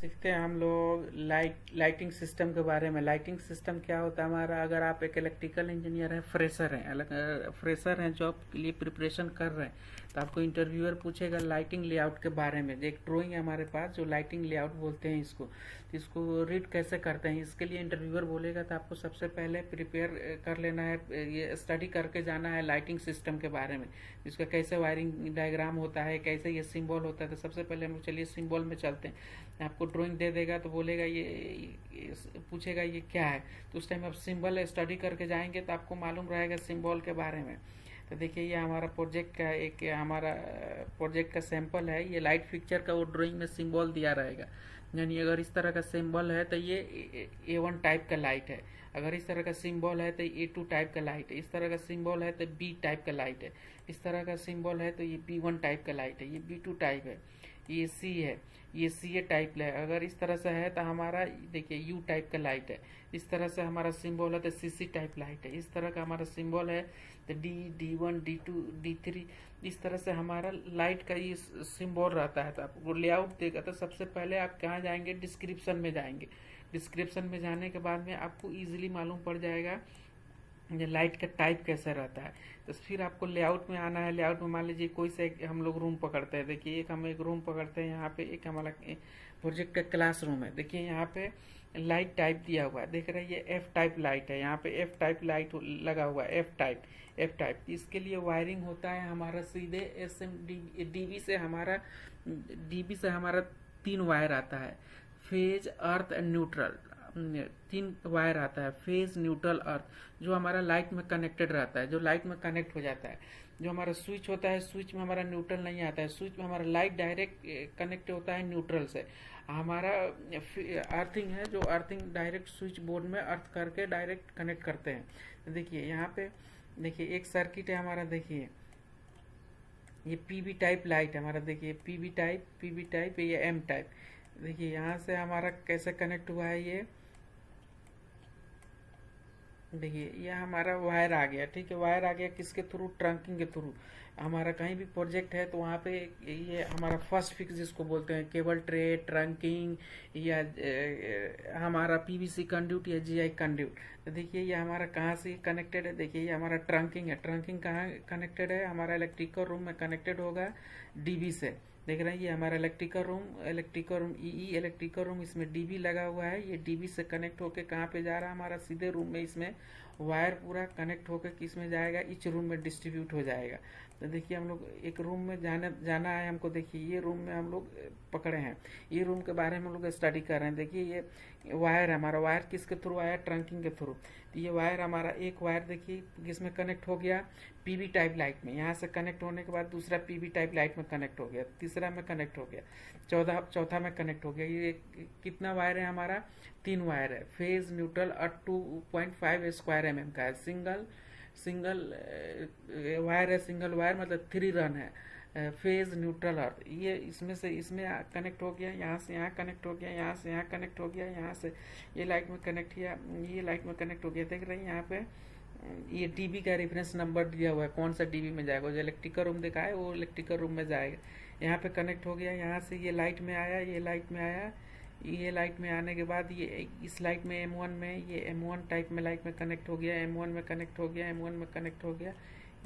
सीखते हैं हम लोग लाइटिंग सिस्टम के बारे में। लाइटिंग सिस्टम क्या होता है हमारा, अगर आप एक इलेक्ट्रिकल इंजीनियर हैं, फ्रेशर हैं, जॉब के लिए प्रिपरेशन कर रहे हैं, तो आपको इंटरव्यूअर पूछेगा लाइटिंग लेआउट के बारे में। एक ड्राइंग है हमारे पास जो लाइटिंग लेआउट बोलते हैं इसको, तो इसको रीड कैसे करते हैं इसके लिए इंटरव्यूअर बोलेगा, तो आपको सबसे पहले प्रिपेयर कर लेना है, ये स्टडी करके जाना है लाइटिंग सिस्टम के बारे में, इसका कैसे वायरिंग डायग्राम होता है, कैसे ये सिंबल होता है। तो सबसे पहले हम चलिए सिंबल में चलते हैं। आपको ड्राइंग दे देगा तो बोलेगा ये पूछेगा ये क्या है, तो उस टाइम आप सिंबल स्टडी करके जाएंगे तो आपको मालूम रहेगा सिंबल के बारे में। तो देखिए ये हमारा प्रोजेक्ट का एक हमारा प्रोजेक्ट का सैंपल है। ये लाइट फिक्चर का वो ड्राइंग में सिंबल दिया रहेगा, यानी अगर इस तरह का सिंबल है तो ये A1 टाइप का लाइट है, अगर इस तरह का सिंबल है तो A2 टाइप का लाइट है, इस तरह का सिंबल है तो B टाइप का लाइट है, इस तरह का सिंबल है तो ये B1 टाइप का लाइट है, ये B2 टाइप है, ये C है, ये CA टाइप है। अगर इस तरह से है तो हमारा देखिए U टाइप का लाइट है, इस तरह से हमारा सिंबल है तो CC टाइप लाइट है, इस तरह का हमारा सिंबल है तो D1 D2 D3, इस तरह से हमारा लाइट का ये सिंबल रहता है। तो आपको लेआउट देगा तो सबसे पहले आप कहाँ जाएंगे, डिस्क्रिप्शन में जाएंगे। डिस्क्रिप्शन में जाने के बाद में आपको ईजिली मालूम पड़ जाएगा ये लाइट का टाइप कैसा रहता है। तो फिर आपको लेआउट में आना है। लेआउट में मान लीजिए कोई से हम लोग रूम पकड़ते हैं, देखिए एक रूम पकड़ते हैं, यहाँ पे एक हमारा प्रोजेक्ट का क्लास रूम है। देखिए यहाँ पे लाइट टाइप दिया हुआ है, देख रहे हैं ये एफ टाइप लाइट है, यहाँ पे एफ टाइप लाइट लगा हुआ है, एफ टाइप। इसके लिए वायरिंग होता है हमारा सीधे डीबी से हमारा 3 वायर आता है, phase earth and neutral. 3 wire आता है, फेज न्यूट्रल अर्थ, जो हमारा लाइट में कनेक्टेड रहता है, जो लाइट में कनेक्ट हो जाता है। जो हमारा स्विच होता है, स्विच में हमारा न्यूट्रल नहीं आता है, स्विच में हमारा लाइट डायरेक्ट कनेक्ट होता है न्यूट्रल से। हमारा अर्थिंग है, जो अर्थिंग डायरेक्ट स्विच बोर्ड में अर्थ करके डायरेक्ट कनेक्ट करते हैं। तो देखिए यहाँ पे देखिए एक सर्किट है हमारा, देखिए ये पीबी टाइप लाइट है हमारा, देखिए पीबी टाइप, ये एम टाइप। देखिए यहाँ से हमारा कैसे कनेक्ट हुआ है, ये देखिए ये हमारा वायर आ गया, ठीक है। वायर आ गया किसके थ्रू, ट्रंकिंग के थ्रू। हमारा कहीं भी प्रोजेक्ट है तो वहाँ पे ये हमारा फर्स्ट फिक्स जिसको बोलते हैं, केबल ट्रे, ट्रंकिंग या हमारा पीवीसी कंड्यूट या जीआई कंड्यूट। तो देखिए ये हमारा कहाँ से कनेक्टेड है, देखिए ये हमारा ट्रंकिंग है। ट्रंकिंग कहाँ कनेक्टेड है, हमारा इलेक्ट्रिकल रूम में कनेक्टेड होगा डीबी से। देख रहे हैं ये हमारा इलेक्ट्रिकल रूम ई इलेक्ट्रिकल रूम, इसमें डीबी लगा हुआ है। ये डीबी से कनेक्ट होके कहाँ पे जा रहा है, हमारा सीधे रूम में। इसमें वायर पूरा कनेक्ट होकर किस में जाएगा, इस रूम में डिस्ट्रीब्यूट हो जाएगा। तो देखिए हम लोग एक रूम में जाना है हमको। देखिए ये रूम में हम लोग पकड़े हैं, ये रूम के बारे में हम लोग स्टडी कर रहे हैं। देखिए ये वायर है हमारा, वायर किसके थ्रू आया, ट्रंकिंग के थ्रू। तो ये वायर हमारा एक वायर देखिए किसमें कनेक्ट हो गया, पीबी टाइप लाइट में। यहाँ से कनेक्ट होने के बाद दूसरा पीबी टाइप लाइट में कनेक्ट हो गया, तीसरा में कनेक्ट हो गया, चौथा में कनेक्ट हो गया। ये कितना वायर है हमारा, 3 वायर है। फेज न्यूट्रल और 2.5 स्क्वायर mm का है। सिंगल वायर है, सिंगल वायर मतलब 3 रन है। फेज न्यूट्रल अर्थ, ये इसमें से इसमें कनेक्ट हो गया, यहाँ से यहाँ कनेक्ट हो गया, यहाँ से यहाँ कनेक्ट हो गया, यहाँ से ये लाइट में कनेक्ट किया, ये लाइट में कनेक्ट हो गया। देख रहे हैं यहाँ पे ये डीबी का रेफरेंस नंबर दिया हुआ है, कौन सा डीबी में जाएगा। जो इलेक्ट्रिकल रूम दिखा है वो इलेक्ट्रिकल रूम में जाएगा। यहाँ पे कनेक्ट हो गया, यहाँ से ये लाइट में आया, ये लाइट में आया, ये लाइट में आने के बाद ये इस लाइट में M1 में, ये M1 टाइप में लाइट में कनेक्ट हो गया, M1 में कनेक्ट हो गया, M1 में कनेक्ट हो गया।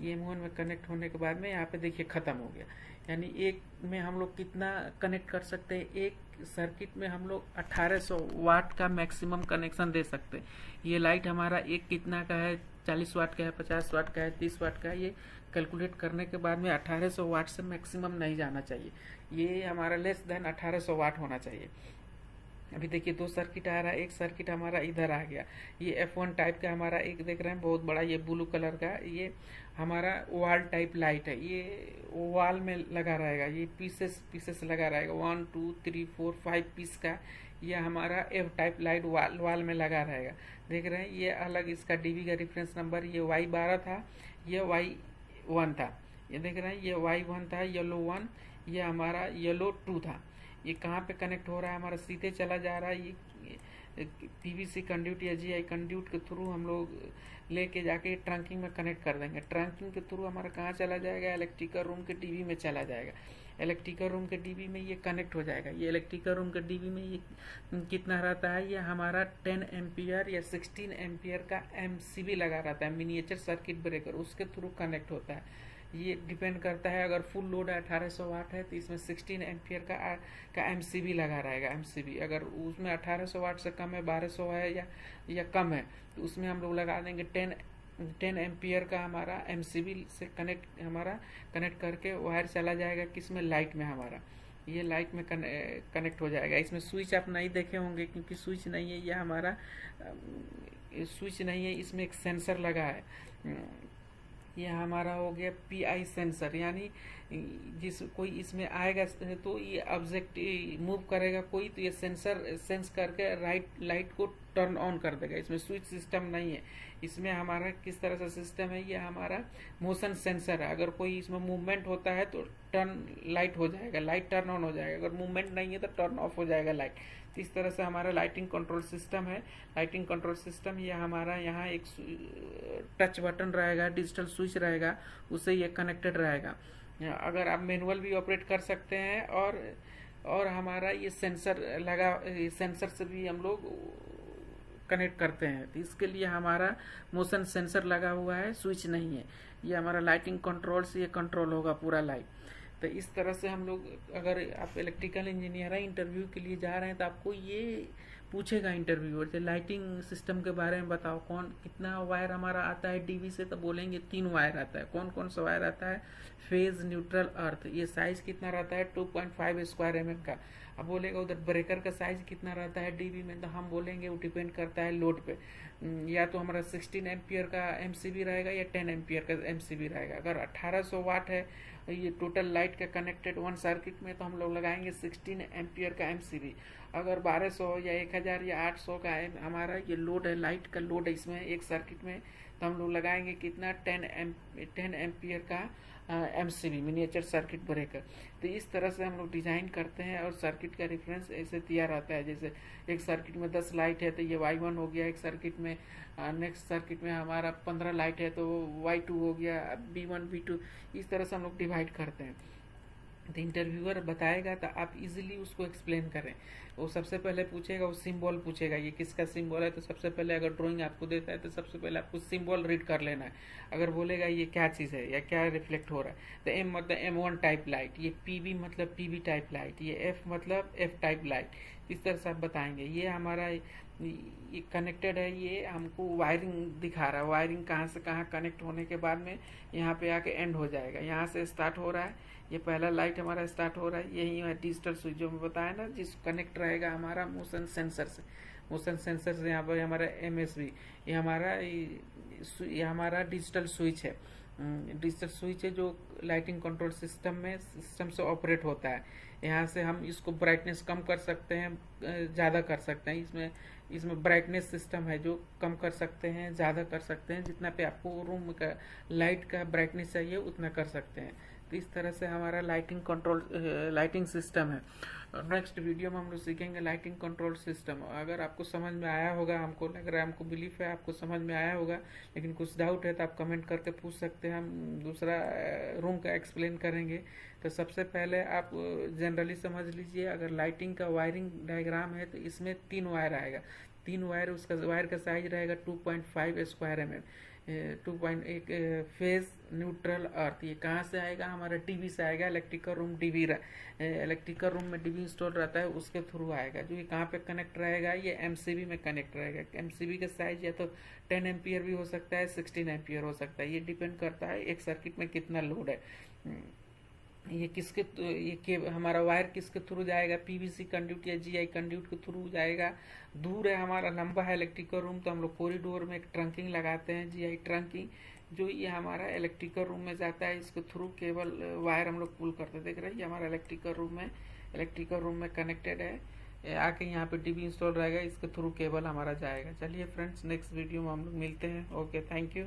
ये M1 में कनेक्ट होने के बाद में यहाँ पे देखिए ख़त्म हो गया। यानी एक में हम लोग कितना कनेक्ट कर सकते हैं, एक सर्किट में हम लोग 1800 वाट का मैक्सिमम कनेक्शन दे सकते हैं। ये लाइट हमारा एक कितना का है, 40 वाट का है, 50 वाट का है, 30 वाट का है। ये कैलकुलेट करने के बाद में 1800 वाट से मैक्सिमम नहीं जाना चाहिए, ये हमारा लेस देन 1800 वाट होना चाहिए। अभी देखिए 2 सर्किट आ रहा है, एक सर्किट हमारा इधर आ गया। ये F1 टाइप का हमारा एक देख रहे हैं बहुत बड़ा, ये ब्लू कलर का, ये हमारा वॉल टाइप लाइट है। ये वॉल में लगा रहेगा, ये पीसेस लगा रहेगा, 1 2 3 4 5 पीस का। ये हमारा F टाइप लाइट वॉल में लगा रहेगा। देख रहे हैं ये अलग इसका डीबी का रेफरेंस नंबर, ये Y12 था, ये Y1 था। ये देख रहे हैं ये Y1 था, येलो 1, ये हमारा येलो 2 था। ये कहाँ पे कनेक्ट हो रहा है, हमारा सीधे चला जा रहा है। ये पीवीसी कंड्यूट या जीआई कंड्यूट के थ्रू हम लोग लेके जाके ट्रंकिंग में कनेक्ट कर देंगे। ट्रंकिंग के थ्रू हमारा कहाँ चला जाएगा, इलेक्ट्रिकल रूम के टीवी में चला जाएगा। इलेक्ट्रिकल रूम के डीबी में ये कनेक्ट हो जाएगा। ये इलेक्ट्रिकल रूम के डीबी में ये कितना रहता है, ये हमारा 10 एम्पियर या 16 एम्पियर का एमसीबी लगा रहता है, मिनिएचर सर्किट ब्रेकर, उसके थ्रू कनेक्ट होता है। ये डिपेंड करता है, अगर फुल लोड 1800 वाट है तो इसमें 16 एम्पियर का एमसीबी लगा रहेगा। एमसीबी अगर उसमें 1800 वाट से कम है, 1200 है या कम है, तो उसमें हम लोग लगा देंगे 10 एम्पियर का हमारा एमसीबी से कनेक्ट करके वायर चला जाएगा किसमें, लाइट में हमारा। ये लाइट में कनेक्ट हो जाएगा। इसमें स्विच आप नहीं देखे होंगे क्योंकि स्विच नहीं है, ये हमारा स्विच नहीं है, इसमें एक सेंसर लगा है। ये हमारा हो गया पीआई सेंसर, यानी जिस कोई इसमें आएगा तो ये ऑब्जेक्ट मूव करेगा कोई, तो ये सेंसर सेंस करके लाइट को टर्न ऑन कर देगा। इसमें स्विच सिस्टम नहीं है। इसमें हमारा किस तरह से सिस्टम है, ये हमारा मोशन सेंसर है। अगर कोई इसमें मूवमेंट होता है तो लाइट हो जाएगा, लाइट टर्न ऑन हो जाएगा, अगर मूवमेंट नहीं है तो टर्न ऑफ हो जाएगा लाइट। तो इस तरह से हमारा लाइटिंग कंट्रोल सिस्टम है। लाइटिंग कंट्रोल सिस्टम ये हमारा यहाँ एक टच बटन रहेगा, डिजिटल स्विच रहेगा, उससे ये कनेक्टेड रहेगा। अगर आप मैनुअल भी ऑपरेट कर सकते हैं, और हमारा ये सेंसर से भी हम लोग कनेक्ट करते हैं। तो इसके लिए हमारा मोशन सेंसर लगा हुआ है, स्विच नहीं है। ये हमारा लाइटिंग कंट्रोल से ये कंट्रोल होगा पूरा लाइट। तो इस तरह से हम लोग, अगर आप इलेक्ट्रिकल इंजीनियर है, इंटरव्यू के लिए जा रहे हैं, तो आपको ये पूछेगा इंटरव्यूअर से लाइटिंग सिस्टम के बारे में बताओ, कितना वायर हमारा आता है डीवी से, तो बोलेंगे 3 वायर आता है। कौन कौन सा वायर आता है, फेज, न्यूट्रल, अर्थ। ये साइज कितना रहता है 2.5 स्क्वायर mm का। अब बोलेगा उधर ब्रेकर का साइज कितना रहता है डीवी में, तो हम बोलेंगे वो डिपेंड करता है लोड पे। या तो हमारा 16 एम्पियर का एमसीबी रहेगा या 10 एम्पियर का एमसीबी रहेगा। अगर 1800 वाट है ये टोटल लाइट का कनेक्टेड वन सर्किट में, तो हम लोग लगाएंगे 16 एम्पियर का एमसीबी। अगर 1200 या 1000 या 800 का हमारा ये लोड है, लाइट का लोड है इसमें एक सर्किट में, तो हम लोग लगाएंगे कितना 10 एम्पियर का एमसीबी, मिनिएचर सर्किट ब्रेकर। तो इस तरह से हम लोग डिजाइन करते हैं, और सर्किट का रेफरेंस ऐसे दिया रहता है। जैसे एक सर्किट में 10 लाइट है तो ये Y1 हो गया, एक सर्किट में नेक्स्ट सर्किट में हमारा 15 लाइट है तो Y2 हो गया, B1 B2, इस तरह से हम लोग डिवाइड करते हैं। तो इंटरव्यूअर बताएगा तो आप इजीली उसको एक्सप्लेन करें। वो सबसे पहले पूछेगा, वो सिंबल पूछेगा ये किसका सिंबल है, तो सबसे पहले अगर ड्राइंग आपको देता है तो सबसे पहले आपको सिंबल रीड कर लेना है। अगर बोलेगा ये क्या चीज़ है या क्या रिफ्लेक्ट हो रहा है, तो M मतलब M1 टाइप लाइट, ये PB मतलब PB टाइप लाइट, ये F मतलब F टाइप लाइट, इस तरह से आप बताएंगे। ये हमारा ये कनेक्टेड है, ये हमको वायरिंग दिखा रहा है, वायरिंग कहाँ से कहाँ कनेक्ट होने के बाद में यहाँ पे आके एंड हो जाएगा। यहाँ से स्टार्ट हो रहा है, ये पहला लाइट हमारा स्टार्ट हो रहा है, यही है डिजिटल स्विच जो मैं बताया ना, जिस कनेक्ट रहेगा हमारा मोशन सेंसर से। मोशन सेंसर से यहाँ पर हमारा MSB, ये हमारा डिजिटल स्विच है। डिजिटल स्विच है जो लाइटिंग कंट्रोल सिस्टम से ऑपरेट होता है। यहाँ से हम इसको ब्राइटनेस कम कर सकते हैं, ज़्यादा कर सकते हैं। इसमें ब्राइटनेस सिस्टम है जो कम कर सकते हैं, ज़्यादा कर सकते हैं, जितना पे आपको रूम का लाइट का ब्राइटनेस चाहिए उतना कर सकते हैं। तो इस तरह से हमारा लाइटिंग सिस्टम है। नेक्स्ट वीडियो में हम लोग सीखेंगे लाइटिंग कंट्रोल सिस्टम। अगर आपको समझ में आया होगा, हमको लग रहा है, हमको बिलीफ है आपको समझ में आया होगा, लेकिन कुछ डाउट है तो आप कमेंट करके पूछ सकते हैं, हम दूसरा रूम का एक्सप्लेन करेंगे। तो सबसे पहले आप जनरली समझ लीजिए, अगर लाइटिंग का वायरिंग डायग्राम है तो इसमें 3 वायर आएगा। 3 वायर, उसका वायर का साइज रहेगा 2.5 स्क्वायर mm। 2.1 फेज, न्यूट्रल, अर्थ। ये कहाँ से आएगा, हमारा डीवी से आएगा। इलेक्ट्रिकल रूम में डीवी इंस्टॉल रहता है, उसके थ्रू आएगा। जो ये कहाँ पे कनेक्ट रहेगा, ये एमसीबी में कनेक्ट रहेगा। एमसीबी का साइज या तो 10 एम्पियर भी हो सकता है, 16 एम्पियर हो सकता है। ये डिपेंड करता है एक सर्किट में कितना लोड है। हमारा वायर किसके थ्रू जाएगा, पीवीसी कंड्यूट या जीआई कंड्यूट के थ्रू जाएगा। दूर है हमारा, लंबा है इलेक्ट्रिकल रूम, तो हम लोग कॉरिडोर में एक ट्रंकिंग लगाते हैं, जीआई ट्रंकिंग, जो ये हमारा इलेक्ट्रिकल रूम में जाता है। इसके थ्रू केबल वायर हम लोग पुल करते, देख रहे हैं, ये हमारा इलेक्ट्रिकल रूम में कनेक्टेड है। आके यहाँ पे डीवी इंस्टॉल रहेगा, इसके थ्रू केबल हमारा जाएगा। चलिए फ्रेंड्स, नेक्स्ट वीडियो में हम लोग मिलते हैं। Okay, thank you.